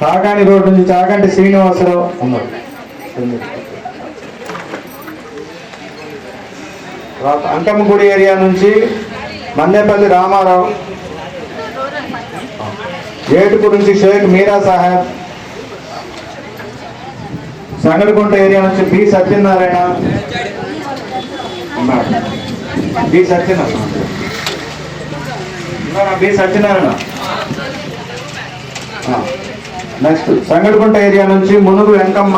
Kakani road నుంచి చాగంటి శ్రీనివాసరావు ఉన్నారు. అంకమ్మగుడి area నుంచి మందేపల్లి రామారావు, ఏటుకు నుంచి షేక్ మీరా సాహెబ్, సంగడిగుంట ఏరియా నుంచి B Satyanarayana, B Satyanarayana. Next Sangadigunta area నుంచి మునుగు వెంకమ్మ,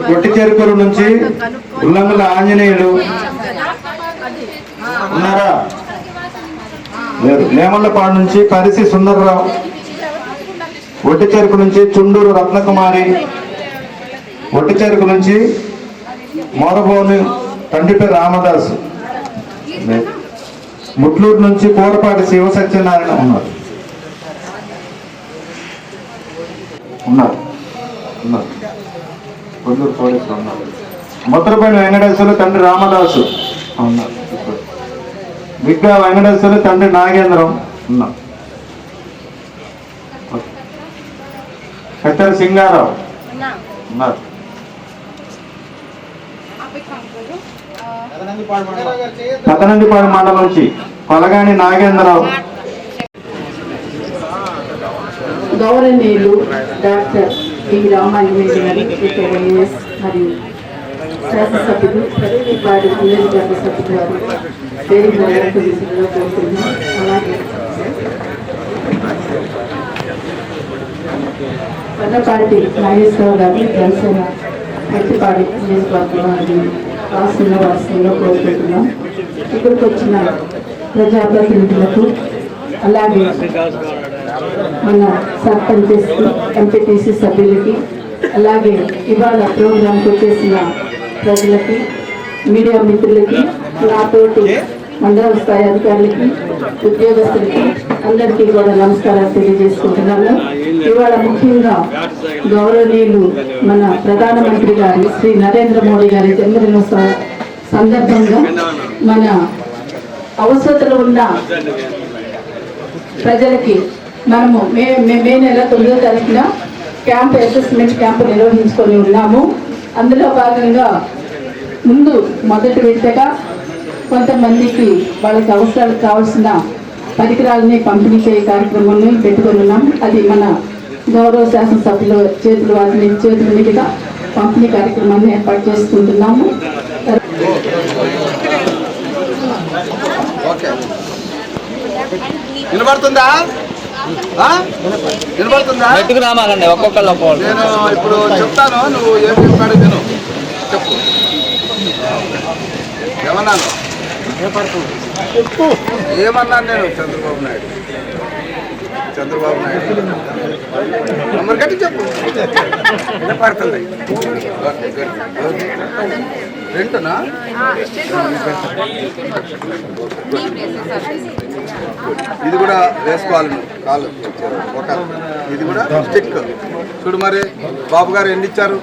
కొట్టి చెరుకూరు నుంచి ఉల్లంగుల ఆంజనేయులు ఉన్నారా? లేదు. నేమల్లపాడు నుంచి పరిసి సుందర్రావు, ఒట్టి చెరుకు నుంచి చుండూరు రత్నకుమారి, ఒట్టి చెరుకు నుంచి మోరబోని తండ్రిపేరు రామదాసు, ముట్లూరు నుంచి కోరపాటి శివ సత్యనారాయణ ఉన్నారు. కొల్లూరు పోలీసులు ఉన్నారు. ముద్రపైన వెంకటేశ్వరు తండ్రి రామదాసు ఉన్నారు. బిగ్గా వెంకటేశ్వరు తండ్రి నాగేంద్రం ఉన్నారు. కత్తెర సింగారావు ఉన్నారు. పతనందిపాడు మండలం నుంచి కొలగాని నాగేంద్రరావు, గౌరవనీయులు డాక్టర్ డి రామాంజనేయులు గారు మరియు శాసనసభ్యులు ప్రతిపాడు నియోజకవర్గ సభ్యులు గారు వేదిక కోరుతున్నాం. అలాగే పన్నపాటి నాగేశ్వరరావు గారిని జనసేన ప్రతిపాడు నియోజకవర్గంలో రాష్ట్రంలో వారసంలో కోరుకుంటున్నాం. ఇక్కడికి వచ్చిన ప్రజాప్రతినిధులకు, అలాగే మన సర్పంచెస్, ఎంపీటీసీ సభ్యులకి, అలాగే ఇవాళ ప్రోగ్రాంకి వచ్చేసిన ప్రజలకి, మీడియా మిత్రులకి, నాతోటి మండల స్థాయి అధికారులకి, ఉద్యోగస్తులకి అందరికీ కూడా నమస్కారాలు తెలియజేసుకుంటున్నాను. ఇవాళ ముఖ్యంగా గౌరవనీయులు మన ప్రధానమంత్రి గారు శ్రీ నరేంద్ర మోడీ గారి జన్మదిన సందర్భంగా మన అవసరతలో ఉన్న ప్రజలకి మనము మే నెల 9వ తారీఖున క్యాంప్, అసెస్మెంట్ క్యాంపు నిర్వహించుకొని ఉన్నాము. అందులో భాగంగా ముందు మొదటి విడతగా కొంతమందికి వాళ్ళకి అవసరాలకు కావాల్సిన పరికరాలని పంపిణీ చేయ కార్యక్రమాన్ని పెట్టుకొని ఉన్నాం. అది మన గౌరవ శాసనసభ్యుల చేతుల మీదుగా పంపిణీ కార్యక్రమాన్ని ఏర్పాటు చేసుకుంటున్నాము. వినబడుతుందా? ఒక్కొక్కళ్ళు నేను ఇప్పుడు చెప్తాను, నువ్వు ఏం చెప్పాడు నేను చెప్పు. ఏమన్నాను నేను? చంద్రబాబు నాయుడు నెంబర్ కట్టి చెప్పు. వినపడుతుంది. రెంటునా? ఇది కూడా వేసుకోవాలి నువ్వు, కాలు ఒక ఇది కూడా స్టిక్ చూడు. మరి బాబు గారు ఎన్ని ఇచ్చారు?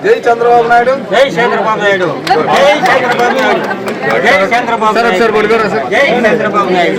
జై చంద్రబాబు నాయుడు, జై చంద్రబాబు నాయుడు, జై చంద్రబాబు నాయుడు, జై చంద్రబాబు నాయుడు, జై చంద్రబాబు నాయుడు.